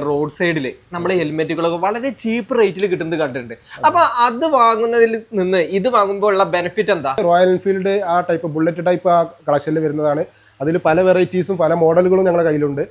Road സൈഡിൽ നമ്മുടെ ഹെൽമെറ്റുകളൊക്കെ വളരെ ചീപ്പ് റേറ്റിൽ കിട്ടുന്നത് കണ്ടിട്ടുണ്ട്. അപ്പൊ അത് വാങ്ങുന്നതിൽ നിന്ന് ഇത് വാങ്ങുമ്പോൾ ഉള്ള ബെനിഫിറ്റ് എന്താ? റോയൽ എൻഫീൽഡ് ആ ടൈപ്പ് ബുള്ളറ്റ് ടൈപ്പ് ആ കളക്ഷനിൽ വരുന്നതാണ്. അതിൽ പല വെറൈറ്റീസും പല മോഡലുകളും ഞങ്ങളുടെ കയ്യിലുണ്ട്.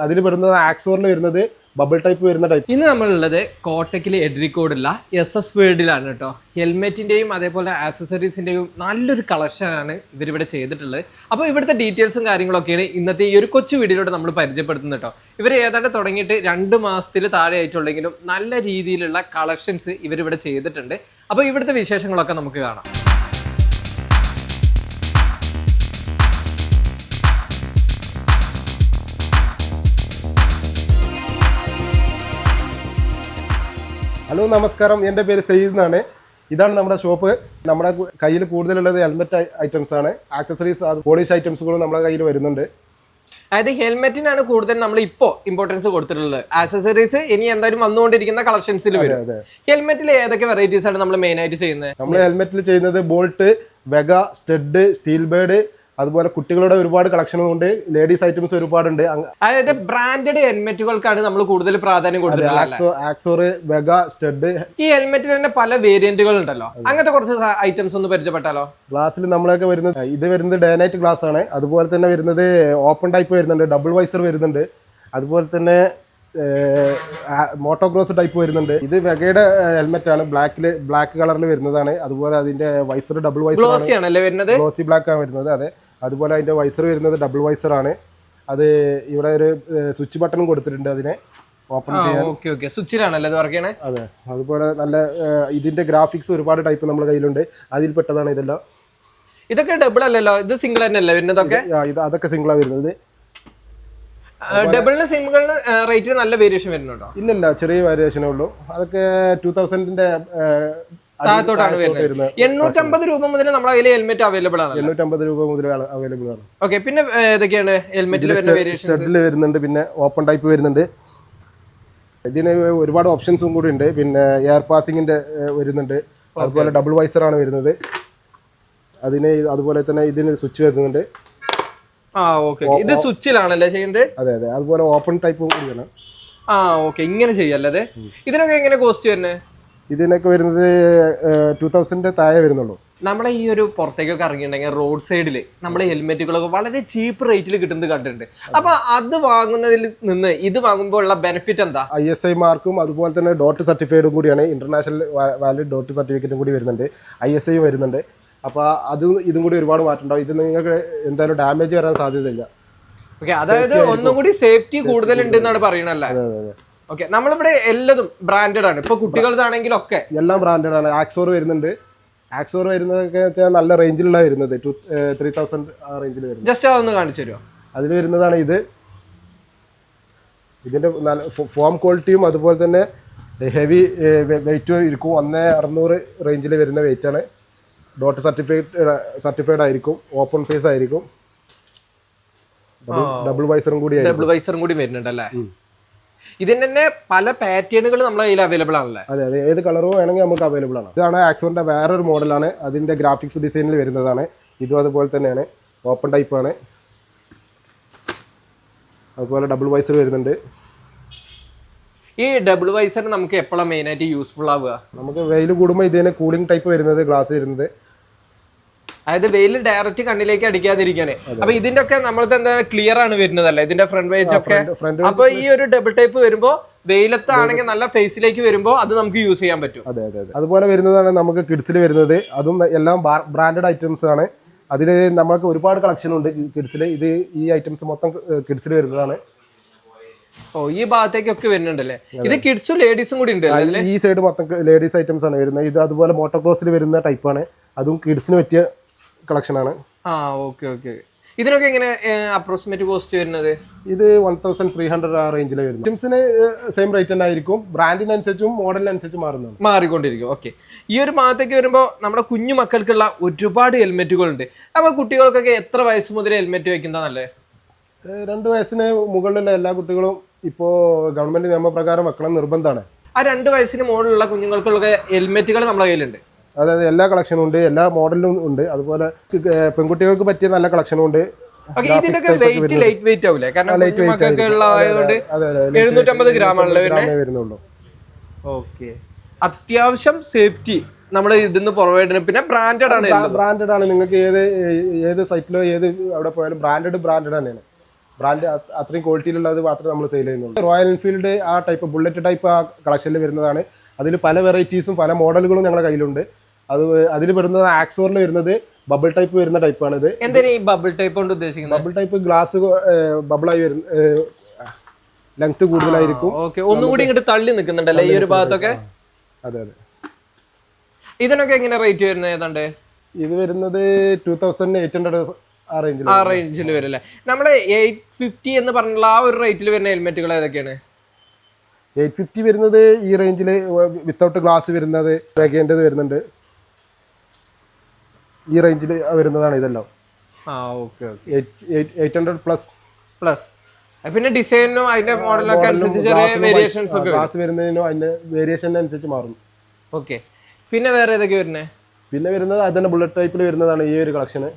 അതിൽ വരുന്നത് ആക്സോറിൽ വരുന്നത് ബബിൾ ടൈപ്പ് വരുന്ന ടൈപ്പ്. ഇന്ന് നമ്മളുള്ളത് കോട്ടക്കിലെ എഡ്രിക്കോടുള്ള SS വേൾഡിലാണ് കേട്ടോ. ഹെൽമെറ്റിൻ്റെയും അതേപോലെ ആക്സസറീസിൻ്റെയും നല്ലൊരു കളക്ഷനാണ് ഇവരിവിടെ ചെയ്തിട്ടുള്ളത്. അപ്പോൾ ഇവിടുത്തെ ഡീറ്റെയിൽസും കാര്യങ്ങളൊക്കെയാണ് ഇന്നത്തെ ഈ ഒരു കൊച്ചു വീഡിയോയിലൂടെ നമ്മൾ പരിചയപ്പെടുത്തുന്നത് കേട്ടോ. ഇവർ ഏതാണ്ട് തുടങ്ങിയിട്ട് 2 മാസത്തിൽ താഴെ ആയിട്ടുണ്ടെങ്കിലും നല്ല രീതിയിലുള്ള കളക്ഷൻസ് ഇവരിവിടെ ചെയ്തിട്ടുണ്ട്. അപ്പോൾ ഇവിടുത്തെ വിശേഷങ്ങളൊക്കെ നമുക്ക് കാണാം. ഹലോ നമസ്കാരം, എൻ്റെ പേര് സയ്യിദ് എന്നാണ്. ഇതാണ് നമ്മുടെ ഷോപ്പ്. നമ്മുടെ കയ്യിൽ കൂടുതലുള്ളത് ഹെൽമെറ്റ് ഐറ്റംസ് ആണ്. ആക്സസറീസ് പോളിഷ് ഐറ്റംസുകളും നമ്മുടെ കയ്യിൽ വരുന്നുണ്ട്. അതായത് ഹെൽമെറ്റിനാണ് കൂടുതൽ നമ്മൾ ഇപ്പോൾ ഇമ്പോർട്ടൻസ് കൊടുത്തിട്ടുള്ളത്. ആക്സസറീസ് ഇനി എന്തായാലും വന്നുകൊണ്ടിരിക്കുന്ന കളക്ഷൻസിൽ വരും. ഹെൽമെറ്റിൽ ഏതൊക്കെ വെറൈറ്റീസ് ആണ് നമ്മൾ മെയിൻ ആയിട്ട് ചെയ്യുന്നത്? നമ്മൾ ഹെൽമെറ്റിൽ ചെയ്യുന്നത് ബോൾട്ട്, വെഗ, സ്റ്റഡ്, സ്റ്റീൽ ബേഡ്, അതുപോലെ കുട്ടികളുടെ ഒരുപാട് കളക്ഷനുണ്ട്. ലേഡീസ് ഐറ്റംസ് ഒരുപാടുണ്ട്. അതായത് ബ്രാൻഡഡ് ഹെൽമെറ്റുകൾക്കാണ് നമ്മൾ കൂടുതൽ പ്രാധാന്യം കൊടുത്തിട്ടുള്ളത്. Axor, Vega, stud. ഈ ഹെൽമെറ്റിൽ തന്നെ പല വേരിയന്റുകൾ ഉണ്ടല്ലോ, അങ്ങനത്തെ കുറച്ച് ഐറ്റംസ് ഒന്ന് പരിചയപ്പെട്ടാലോ? ഗ്ലാസ്സിൽ നമ്മളൊക്കെ വരുന്നത് ഇത് വരുന്നത് ഡേ നൈറ്റ് ഗ്ലാസ് ആണ്. അതുപോലെ തന്നെ വരുന്നത് ഓപ്പൺ ടൈപ്പ് വരുന്നുണ്ട്, ഡബിൾ വൈസർ വരുന്നുണ്ട്. അതുപോലെ തന്നെ മോട്ടോക്രോസ് ടൈപ്പ് വരുന്നുണ്ട്. ഇത് വെഗയുടെ ഹെൽമെറ്റ് ആണ്, ബ്ലാക്ക് കളറിൽ വരുന്നതാണ്. അതുപോലെ അതിന്റെ വൈസർ ഡബിൾ വൈസർ ആണ്, ഗ്ലോസി ബ്ലാക്ക് ആണ് വരുന്നത്. അതെ, അതുപോലെ അതിന്റെ വൈസർ വരുന്നത് ഡബിൾ വൈസർ ആണ്. അത് ഇവിടെ ഒരു സ്വിച്ച് ബട്ടൺ കൊടുത്തിട്ടുണ്ട് അതിനെ ഓപ്പൺ ചെയ്യാൻ. സ്വിച്ചിലാണല്ലേ വർക്ക് ചെയ്യണേ? അതെ, അതുപോലെ നല്ല ഇതിന്റെ ഗ്രാഫിക്സ് ഒരുപാട് ടൈപ്പ് നമ്മുടെ കയ്യിലുണ്ട്. അതിൽ പെട്ടതാണ് ഇതെല്ലാം. ഇതൊക്കെ ഡബിൾ അല്ലല്ലോ, ഇത് സിംഗിൾ തന്നെയല്ലേ വരുന്നതൊക്കെ? അതൊക്കെ സിംഗിളാ വരുന്നത്. ഡബിളിന് സിംഗിളിന് റേറ്റ് നല്ല വേരിയേഷൻ വരുന്നുണ്ടോ? ഇല്ലല്ല, ചെറിയ വേരിയേഷനേ ഉള്ളൂ. അതൊക്കെ 2000-ന്റെ താഴത്തോട്ടാണ് വരുന്നത്. 850 രൂപ മുതൽ നമ്മുടെ കയ്യിൽ ഹെൽമെറ്റ് അവൈലബിൾ ആണ്. 850 രൂപ മുതൽ അവൈലബിൾ ആണ്. ഓക്കെ, പിന്നെ ഏതൊക്കെയാണ് ഹെൽമെറ്റിൽ വരുന്ന വേരിയേഷൻ? സ്റ്റഡിൽ വരുന്നുണ്ട്, പിന്നെ ഓപ്പൺ ടൈപ്പ് വരുന്നുണ്ട്. ഇതിന് ഒരുപാട് ഓപ്ഷൻസും കൂടി ഉണ്ട്. പിന്നെ എയർ പാസിങ്ങിന്റെ വരുന്നുണ്ട്. അതുപോലെ ഡബിൾ വൈസർ ആണ് വരുന്നത്. അതുപോലെ തന്നെ ഇതിന് സ്വിച്ച് വരുന്നുണ്ട്. ഇത് സ്വിച്ചിലാണല്ലേ ചെയ്യുന്നത്? അതെ അതെ, അതുപോലെ ഓപ്പൺ ടൈപ്പ് കൂടിയാണ്. ഇങ്ങനെ ചെയ്യല്ലേ? ഇതിനൊക്കെ എങ്ങനെ കോസ്റ്റ് വരുന്നത്? ഇതിനൊക്കെ വരുന്നത് 2000-ന്റെ താഴെ വരുന്നുള്ളൂ. നമ്മളെ ഈ ഒരു പുറത്തേക്കൊക്കെ ഇറങ്ങിയിട്ടുണ്ടെങ്കിൽ റോഡ് സൈഡിൽ നമ്മളെ ഹെൽമെറ്റുകളൊക്കെ വളരെ ചീപ്പ് റേറ്റിൽ കിട്ടുന്നത് കണ്ടിട്ടുണ്ട്. അപ്പൊ അത് വാങ്ങുന്നതിൽ നിന്ന് ഇത് വാങ്ങുമ്പോൾ ഉള്ള ബെനിഫിറ്റ് എന്താ? ISI മാർക്കും അതുപോലെ തന്നെ ഡോട്ട് സർട്ടിഫൈഡും കൂടിയാണ്. ഇന്റർനാഷണൽ വാലിഡ് ഡോട്ട് സർട്ടിഫിക്കറ്റും കൂടി വരുന്നുണ്ട്. ISI വരുന്നുണ്ട്. അപ്പോൾ ഇതും കൂടി ഒരുപാട് മാറ്റമുണ്ടാവും. ഇത് നിങ്ങൾക്ക് എന്തായാലും ഡാമേജ് വരാൻ സാധ്യതയില്ല. അതായത് ഒന്നും കൂടി സേഫ്റ്റി കൂടുതലുണ്ട് എന്നാണ് പറയണല്ലേ? ഓക്കെ, നമ്മളിവിടെ എല്ലതും ബ്രാൻഡഡ് ആണ്. ഇപ്പൊ കുട്ടികളുടെ ഒക്കെ എല്ലാം ബ്രാൻഡഡ് ആണ്. ആക്സോർ വരുന്നുണ്ട്. ആക്സോർ വരുന്നതൊക്കെ വെച്ചാൽ നല്ല റേഞ്ചിലുള്ള വരുന്നത് 3000 ആ റേഞ്ചിൽ വരുന്നത്. ജസ്റ്റ് അതൊന്ന് കാണിച്ചു തരുമോ? അതിൽ വരുന്നതാണ് ഇത്. ഇതിന്റെ നല്ല ഫോം ക്വാളിറ്റിയും അതുപോലെ തന്നെ ഹെവി വെയിറ്റും ഇരിക്കും. 1600 റേഞ്ചിൽ വരുന്ന വെയിറ്റ് ആണ്. ഡോട്ട് സർട്ടിഫൈഡ് ആയിരിക്കും. ഓപ്പൺ ഫേസ് ആയിരിക്കും. ഡബിൾ വൈസറും കൂടി വരുന്നുണ്ടല്ലേ? ഇതിന് തന്നെ പല പാറ്റേണുകൾ നമ്മുടെ കയ്യിൽ അവൈലബിൾ ആണല്ലേ? അതെ അതെ, ഏത് കളറും വേണമെങ്കിൽ നമുക്ക് അവൈലബിൾ ആണ്. ഇതാണ് ആക്സോറിന്റെ വേറൊരു മോഡലാണ്. അതിന്റെ ഗ്രാഫിക്സ് ഡിസൈനിൽ വരുന്നതാണ്. ഇതും അതുപോലെ തന്നെയാണ്. ഓപ്പൺ ടൈപ്പ് ആണ്. അതുപോലെ ഡബിൾ വൈസർ വരുന്നുണ്ട്. ഈ ഡബിൾ വൈസർ നമുക്ക് എപ്പോഴാണ് മെയിൻ ആയിട്ട് യൂസ്ഫുൾ ആവുക? നമുക്ക് വെയിൽ കൂടുമ്പോൾ ഇതിന് കൂളിംഗ് ടൈപ്പ് വരുന്നത്, ഗ്ലാസ് വരുന്നത്. അതായത് വെയിൽ ഡയറക്റ്റ് കണ്ണിലേക്ക് അടിക്കാതിരിക്കാനേ. അപ്പൊ ഇതിന്റെ ഒക്കെ നമ്മളത് എന്താ ക്ലിയർ ആണ് വരുന്നതല്ലേ ഇതിന്റെ ഫ്രണ്ട് പേജ് ഒക്കെ? അപ്പൊ ഈ ഒരു ഡബിൾ ടൈപ്പ് വരുമ്പോ വെയിലത്താണെങ്കിൽ നല്ല ഫേസിലേക്ക് വരുമ്പോ അത് നമുക്ക് യൂസ് ചെയ്യാൻ പറ്റും. അതെ അതെ അതെ. അതുപോലെ വരുന്നതാണ് നമുക്ക് കിഡ്സിൽ വരുന്നത്. അതും എല്ലാം ബ്രാൻഡഡ് ഐറ്റംസ് ആണ്. അതിൽ നമ്മൾക്ക് ഒരുപാട് കളക്ഷൻ ഉണ്ട് കിഡ്സിൽ. ഈ ഐറ്റംസ് മൊത്തം കിഡ്സിൽ വരുന്നതാണ്. ഈ ഭാഗത്തേക്കൊക്കെ വരുന്നുണ്ടല്ലേ? ഇത് കിഡ്സും ലേഡീസും കൂടി ഉണ്ട്. ഈ സൈഡ് മൊത്തം ലേഡീസ് ഐറ്റംസ് ആണ് വരുന്നത്. ഇത് അതുപോലെ മോട്ടോക്രോസിൽ വരുന്ന ടൈപ്പാണ്. അതും കിഡ്സിന് പറ്റിയ കളക്ഷൻ ആണ്. ഇതിനൊക്കെ എങ്ങനെ അപ്രോക്സിമേറ്റ് കോസ്റ്റ് വരുന്നത്? ഇത് 1300 ആ റേഞ്ചിൽ വരുന്നത്. ഐറ്റംസിന് സെയിം റേറ്റ് തന്നെ ആയിരിക്കും. ബ്രാൻഡിനനുസരിച്ചും മോഡലിനനുസരിച്ചും മാറിക്കൊണ്ടിരിക്കും. ഓക്കെ, ഈ ഒരു ഭാഗത്തേക്ക് വരുമ്പോൾ നമ്മുടെ കുഞ്ഞു മക്കൾക്കുള്ള ഒരുപാട് ഹെൽമെറ്റുകളുണ്ട്. അപ്പൊ കുട്ടികൾക്കൊക്കെ എത്ര വയസ്സ് മുതൽ ഹെൽമെറ്റ് വെക്കുന്നതല്ലേ? 2 വയസ്സിന് മുകളിലുള്ള എല്ലാ കുട്ടികളും ഇപ്പോൾ ഗവൺമെന്റ് നിയമപ്രകാരം വെക്കണം നിർബന്ധമാണ്. ആ 2 വയസ്സിന് മുകളിലുള്ള കുഞ്ഞുങ്ങൾക്കുള്ള ഹെൽമെറ്റുകൾ നമ്മുടെ കയ്യിലുണ്ട്. അതായത് എല്ലാ കളക്ഷനും ഉണ്ട്, എല്ലാ മോഡലും ഉണ്ട്. അതുപോലെ പെൺകുട്ടികൾക്ക് പറ്റിയ നല്ല കളക്ഷനും ഉണ്ട്. ഓക്കെ, ഇതിനൊക്കെ വെയിറ്റ് ലൈറ്റ് വെയിറ്റ് ആവൂലേ? കാരണം മക്കൾക്ക് ഉള്ളതായതുകൊണ്ട് 750 ഗ്രാമാണല്ലോ വരുന്നുള്ളൂ. ഓക്കെ, അത്യാവശ്യം സേഫ്റ്റി നമ്മൾ ഇതിന്ന് പ്രൊവൈഡ്, പിന്നെ ബ്രാൻഡഡ് ആണ്. ബ്രാൻഡഡ് ആണ്. നിങ്ങൾക്ക് ഏത് സൈറ്റിലോ ഏത് അവിടെ പോയാലും ബ്രാൻഡഡ് തന്നെയാണ്. ബ്രാൻഡ് അത്രയും ക്വാളിറ്റിയിലുള്ളത് മാത്രമേ നമ്മൾ സെയിൽ ചെയ്യുന്നുള്ളൂ. റോയൽ എൻഫീൽഡ് ആ ടൈപ്പ് ബുള്ളറ്റ് ടൈപ്പ് ആ കളക്ഷനിൽ വരുന്നതാണ്. അതിൽ പല വെറൈറ്റീസും പല മോഡലുകളും ഞങ്ങളുടെ കയ്യിലുണ്ട്. അതിൽ വരുന്നത് ആക്സോറിൽ വരുന്നത് ബബിൾ ടൈപ്പ് വരുന്ന ടൈപ്പാണ്. ഇത് എന്തിനാ ഈ ബബിൾ ടൈപ്പ് കൊണ്ട് ഉദ്ദേശിക്കുന്നത്? ബബിൾ ടൈപ്പ് ഗ്ലാസ് ബബിളായി വരുന്ന ലെങ്ത് കൂടുതലായിരിക്കും. ഓക്കെ, ഒന്നുകൂടി ഇങ്ങോട്ട് തള്ളി നിൽക്കുന്നുണ്ടല്ലേ ഈ ഒരു ഭാഗത്തൊക്കെ? അതെ അതെ. ഇതിനൊക്കെ എങ്ങനെ റേറ്റ് വരുന്നത്? ഏതാണ്ട് ഇത് വരുന്നത് 2800 ആ റേഞ്ചിൽ വരില്ലേ? നമ്മള് 850 എന്ന് പറഞ്ഞുള്ള ആ ഒരു റേറ്റിൽ വരുന്ന ഹെൽമെറ്റുകൾ ഏതൊക്കെയാണ്? 850 വരുന്നത് ഈ റേഞ്ചിൽ വിത്തൗട്ട് ഗ്ലാസ് വരുന്നത്, വേഗേണ്ടത് വരുന്നുണ്ട്. ഈ റേഞ്ചിൽ വരുന്നതാണ് ഇതെല്ലാം. ആ ഓക്കെ ഓക്കെ. 800 പ്ലസ്. പിന്നെ ഡിസൈനും അതിന്റെ മോഡലൊക്കെ അനുസരിച്ച് ചെറിയ വേരിയേഷൻസ് ഒക്കെ ഗ്ലാസ് വരുന്നതിനോ അതിന്റെ വേരിയേഷനനുസരിച്ച് മാറും. ഓക്കെ, പിന്നെ വേറെ ഏതൊക്കെ വരുന്നത്? പിന്നെ വരുന്നത് അതിന്റെ ബുള്ളറ്റ് ടൈപ്പിൽ വരുന്നതാണ് ഈ ഒരു കളക്ഷന്.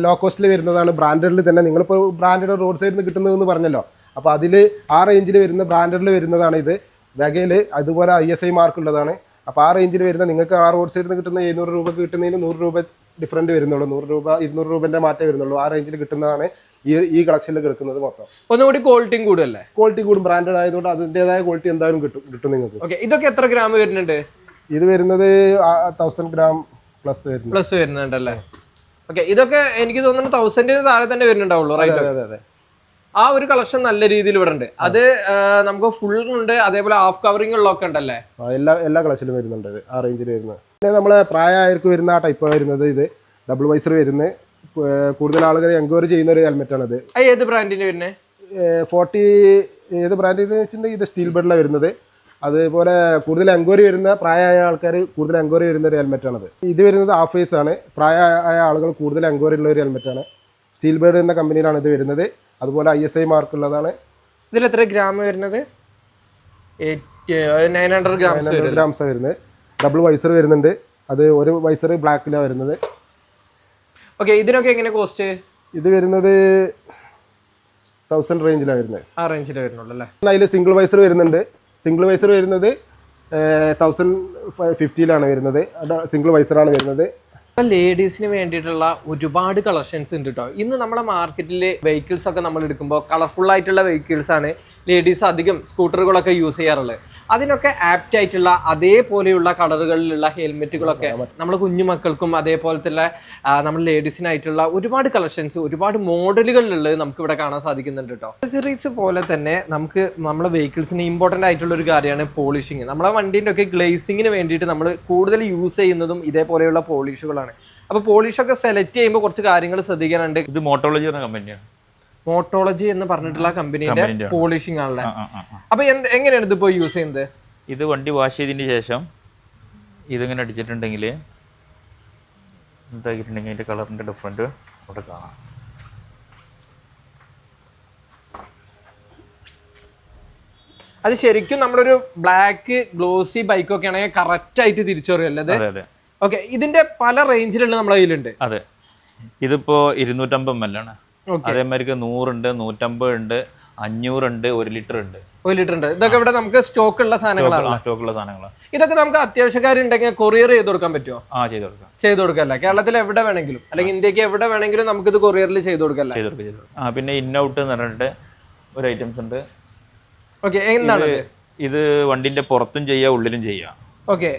ലോ കോസ്റ്റിൽ വരുന്നതാണ്. ബ്രാൻഡഡിൽ തന്നെ നിങ്ങളിപ്പോൾ ബ്രാൻഡഡ് റോഡ് സൈഡിൽ നിന്ന് കിട്ടുന്നതെന്ന് പറഞ്ഞല്ലോ. അപ്പോൾ അതിൽ ആ റേഞ്ചിൽ വരുന്ന ബ്രാൻഡഡിൽ വരുന്നതാണ് ഇത്. വെഗയിൽ അതുപോലെ ISI മാർക്കുള്ളതാണ്. അപ്പോൾ ആ റേഞ്ചിൽ വരുന്ന നിങ്ങൾക്ക് ആ റോഡ് സൈഡിൽ നിന്ന് കിട്ടുന്ന 700 രൂപക്ക് കിട്ടുന്നതിന് 100 രൂപ ഡിഫറൻറ്റ് വരുന്നുള്ളൂ. 100 രൂപ 200 രൂപേൻ്റെ മാറ്റേ വരുന്നുള്ളൂ. ആ റേഞ്ചിൽ കിട്ടുന്നതാണ് ഈ കളക്ഷനിൽ കിടക്കുന്നത് മൊത്തം. ഒന്നുകൂടി ക്വാളിറ്റിയും കൂടുതലല്ലേ? ക്വാളിറ്റി കൂടും. ബ്രാൻഡഡ് ആയതുകൊണ്ട് അതിൻ്റെതായ ക്വാളിറ്റി എന്തായാലും കിട്ടും നിങ്ങൾക്ക്. ഓക്കെ, ഇതൊക്കെ എത്ര ഗ്രാം വരുന്നുണ്ട്? ഇത് വരുന്നത് 1000 ഗ്രാം പ്ലസ് വരുന്നുണ്ടല്ലേ? ഓക്കെ, ഇതൊക്കെ എനിക്ക് തോന്നുന്നു 1000 താഴെ തന്നെ വരുന്നുണ്ടാവുള്ളൂ, റൈറ്റ്? അതെ അതെ. ആ ഒരു കളക്ഷൻ നല്ല രീതിയിൽ ഇവിടെ ഉണ്ട്. അത് നമുക്ക് ഫുൾ ഉണ്ട്, അതേപോലെ ഹാഫ് കവറിംഗ് ഉള്ളതൊക്കെ ഉണ്ടല്ലേ? എല്ലാ കളക്ഷനിലും വരുന്നുണ്ട് ഇത്, ആ റേഞ്ചിൽ വരുന്നത്. പിന്നെ നമ്മളെ പ്രായമായവർക്ക് വരുന്ന ആ ടൈപ്പ് വരുന്നത് ഇത് ഡബിൾ വൈസർ വരുന്നത്. കൂടുതൽ ആളുകൾ എൻക്വയറി ചെയ്യുന്ന ഒരു ഹെൽമെറ്റാണിത്. ഏത് ബ്രാൻഡിന്റെ വരുന്നത്? 40 ഏത് ബ്രാൻഡിന് വെച്ചിട്ടുണ്ടെങ്കിൽ ഇത് സ്റ്റീൽ ബെഡിലാണ് വരുന്നത്. അതുപോലെ കൂടുതൽ എൻക്വയറി വരുന്ന പ്രായമായ ആൾക്കാർ കൂടുതൽ എൻക്വയറി വരുന്ന ഒരു ഹെൽമെറ്റാണത്. ഇത് വരുന്നത് ഹാഫ് ഫേസ് ആണ്. പ്രായമായ ആളുകൾ കൂടുതൽ എൻക്വയറി ഉള്ള ഒരു ഹെൽമെറ്റാണ്. സ്റ്റീൽ ബേർഡ് എന്ന കമ്പനിയിലാണ് ഇത് വരുന്നത്. അതുപോലെ ISI മാർക്കുള്ളതാണ്. ഇതിൽ എത്ര ഗ്രാം വരുന്നത്? 900 ഗ്രാംസ് വരുന്നത്. ഡബിൾ വൈസർ വരുന്നുണ്ട്. അത് ഒരു വൈസർ ബ്ലാക്കിലാണ് വരുന്നത്. ഓക്കെ, ഇതിനൊക്കെ എങ്ങനെ കോസ്റ്റ്? ഇത് വരുന്നത് 1000 റേഞ്ചിലാണ് വരുന്നത്. ആ റേഞ്ചിൽ വരുന്നുള്ളൂ അല്ലേ? അതിൽ സിംഗിൾ വൈസർ വരുന്നുണ്ട്. സിംഗിൾ വൈസർ വരുന്നത് 1050 വരുന്നത്. സിംഗിൾ വൈസറാണ് വരുന്നത്. ലേഡീസിന് വേണ്ടിയിട്ടുള്ള ഒരുപാട് കളക്ഷൻസ് ഉണ്ട് കേട്ടോ. ഇന്ന് നമ്മുടെ മാർക്കറ്റിൽ വെഹിക്കിൾസ് ഒക്കെ നമ്മൾ എടുക്കുമ്പോൾ കളർഫുൾ ആയിട്ടുള്ള വെഹിക്കിൾസ് ആണ് ലേഡീസ് അധികം സ്കൂട്ടറുകളൊക്കെ യൂസ് ചെയ്യാറുള്ളത്. അതിനൊക്കെ ആപ്റ്റ് ആയിട്ടുള്ള അതേപോലെയുള്ള കളറുകളിലുള്ള ഹെൽമെറ്റുകളൊക്കെ നമ്മൾ കുഞ്ഞുമക്കൾക്കും അതേപോലത്തെ നമ്മൾ ലേഡീസിനായിട്ടുള്ള ഒരുപാട് കളക്ഷൻസ് ഒരുപാട് മോഡലുകളിലുള്ളത് നമുക്ക് ഇവിടെ കാണാൻ സാധിക്കുന്നുണ്ട് കേട്ടോ. ആക്സസറീസ് പോലെ തന്നെ നമുക്ക് നമ്മളെ വെഹിക്കിൾസിന് ഇമ്പോർട്ടൻ്റ് ആയിട്ടുള്ള ഒരു കാര്യമാണ് പോളിഷിങ്. നമ്മളെ വണ്ടീൻ്റെ ഒക്കെ ഗ്ലേസിങ്ങിന് വേണ്ടിയിട്ട് നമ്മൾ കൂടുതൽ യൂസ് ചെയ്യുന്നതും ഇതേപോലെയുള്ള പോളിഷുകളാണ്. അപ്പോൾ പോളിഷൊക്കെ സെലക്ട് ചെയ്യുമ്പോൾ കുറച്ച് കാര്യങ്ങൾ ശ്രദ്ധിക്കാനുണ്ട്. ഇത് മോട്ടോളജി എന്ന കമ്പനിയാണ്. മോട്ടോളജി എന്ന് പറഞ്ഞിട്ടുള്ള കമ്പനീന്റെ പോളിഷിംഗ് ആണല്ലേ? അപ്പൊ എങ്ങനെയാണ് ഇതിപ്പോ യൂസ് ചെയ്യുന്നത്? ഇത് വണ്ടി വാഷ് ചെയ്തതിന് ശേഷം ഇതിങ്ങനെ അടിച്ചിട്ടുണ്ടെങ്കിൽ എന്താക്കിയിട്ടുണ്ടെങ്കിൽ അതിന്റെ കളറിന്റെ ഡിഫറൻറ്റ് അവിടെ കാണാം. അത് ശരിക്കും നമ്മളൊരു ബ്ലാക്ക് ഗ്ലോസി ബൈക്കൊക്കെ ആണെങ്കിൽ കറക്റ്റ് ആയിട്ട് തിരിച്ചറിയല്ലേ? അതെ. ഓക്കെ, ഇതിന്റെ പല റേഞ്ചിലുള്ള നമ്മുടെ കയ്യിലുണ്ട്. അതെ, ഇതിപ്പോ 250 ml ആണ്. അതേമാതിരി 100 ഉണ്ട്, 150 ഉണ്ട്, 500 ഉണ്ട്, 1 ലിറ്റർ ഉണ്ട്. 1 ലിറ്റർ ഉണ്ട്. ഇതൊക്കെ ഇവിടെ നമുക്ക് സ്റ്റോക്ക് ഉള്ള സാധനങ്ങളാണ്. ഇതൊക്കെ നമുക്ക് അത്യാവശ്യക്കാരുണ്ടെങ്കിൽ കൊറിയർ ചെയ്ത് കൊടുക്കാൻ പറ്റുമോ? ചെയ്ത് കൊടുക്കല്ലേ? കേരളത്തിൽ എവിടെ വേണമെങ്കിലും അല്ലെങ്കിൽ ഇന്ത്യക്ക് എവിടെ വേണമെങ്കിലും നമുക്കിത് കൊറിയറിൽ ചെയ്ത് കൊടുക്കല്ലേ? പിന്നെ ഇൻ ഔട്ട് എന്ന് പറഞ്ഞിട്ട് ഒരു ഐറ്റംസ് ഉണ്ട്. ഓക്കെ, എന്താണ് ഇത്? വണ്ടിന്റെ പുറത്തും ചെയ്യാം, ഉള്ളിലും ചെയ്യാം. ഓക്കെ,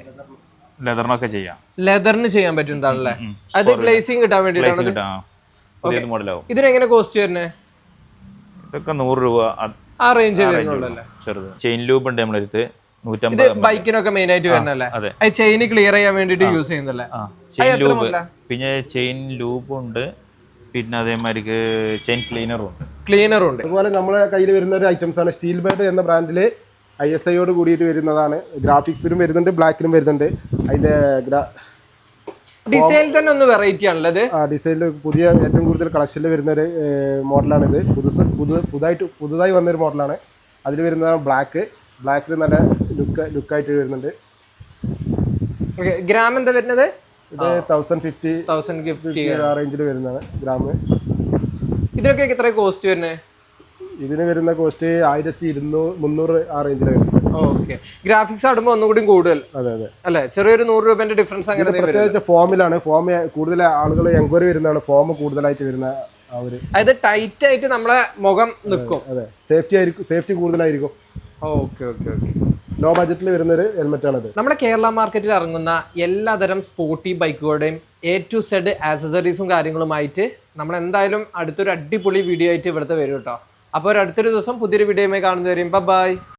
ലെതറിനൊക്കെ ചെയ്യാം. ലെതറിന് ചെയ്യാൻ പറ്റുന്നതാണല്ലേ? അത് ഗ്ലേസിംഗ് കിട്ടാൻ വേണ്ടിയിട്ടാണ്. ഇതിനെങ്ങനെ കോസ്റ്റ് വരുന്നത്? ഇതൊക്കെ 100 രൂപ ആ റേഞ്ച് വരുന്നുള്ളല്ലേ? ചെറുത് ചെയിൻ ലൂബ് ഉണ്ട് നമ്മുടെ അടുത്ത്. 150 ബൈക്കിനൊക്കെ മെയിൻ ആയിട്ട് വരുന്നല്ലേ? ചെയിൻ ക്ലിയർ ചെയ്യാൻ വേണ്ടിട്ട് യൂസ് ചെയ്യുന്നല്ലേ? ചെയിൻ ലൂബ്, പിന്നെ ചെയിൻ ലൂബും ഉണ്ട്, പിന്നെ അതേമാതിരി ചെയിൻ ക്ലീനറും ഉണ്ട്. അതുപോലെ നമ്മുടെ കയ്യിൽ വരുന്ന ഒരു ഐറ്റംസ് ആണ് സ്റ്റീൽ ബേർഡ് എന്ന ബ്രാൻഡില് ISIയോട് കൂടിയിട്ട് വരുന്നതാണ്. ഗ്രാഫിക്സിലും വരുന്നുണ്ട്, ബ്ലാക്കിലും വരുന്നുണ്ട്. അതിന്റെ ഡിസൈനിൽ തന്നെ ഒന്ന് വെറൈറ്റി ആണല്ലോ. ഡിസൈനിൽ പുതിയ ഏറ്റവും കൂടുതൽ കളക്ഷനിൽ വരുന്ന ഒരു മോഡലാണിത്. പുതുതായി വന്നൊരു മോഡലാണ്. അതിൽ വരുന്നതാണ് ബ്ലാക്കിൽ നല്ല ലുക്കായിട്ട് വരുന്നുണ്ട്. ഗ്രാം എന്താ വരുന്നത്? ഇത് 1050 ആ റേഞ്ചിൽ വരുന്നതാണ് ഗ്രാം. ഇതിനൊക്കെ എത്ര കോസ്റ്റ് വരുന്നത്? ഇതിന് വരുന്ന കോസ്റ്റ് 1200-300 ആ റേഞ്ചിൽ വരുന്നത്. ഓക്കെ. ഗ്രാഫിക്സ് ആടുമ്പോൾ ഒന്നുകൂടി കൂടുതൽ അതെ അതെ അല്ലേ? ചെറിയൊരു 100 രൂപേന്റെ ഡിഫറൻസ് അങ്ങനെ പ്രത്യേകിച്ച് ഫോമിലാണ്. ഫോം കൂടുതൽ ആളുകൾ എൻക്വയറി വരുന്നതാണ്. ഫോം കൂടുതലായിട്ട് വരുന്ന ആ ഒരു, അതായത് ടൈറ്റ് ആയിട്ട് നമ്മളെ മുഖം നിൽക്കും. അതെ, സേഫ്റ്റി കൂടുതലായിരിക്കും. Okay okay okay. ലോ ബഡ്ജറ്റിൽ വരുന്ന ഒരു ഹെൽമെറ്റ് ആണത്. നമ്മുടെ കേരള മാർക്കറ്റിൽ ഇറങ്ങുന്ന എല്ലാതരം സ്പോർട്ടി ബൈക്കുകളുടെയും A to Z ആക്സസറീസും കാര്യങ്ങളുമായിട്ട് നമ്മൾ എന്തായാലും അടുത്തൊരു അടിപൊളി വീഡിയോ ആയിട്ട് ഇവിടുത്തെ വരും കേട്ടോ. അപ്പോൾ ഒരു അടുത്തൊരു ദിവസം പുതിയൊരു വീഡിയോയുമായി കാണുന്നവരെയും ബൈ.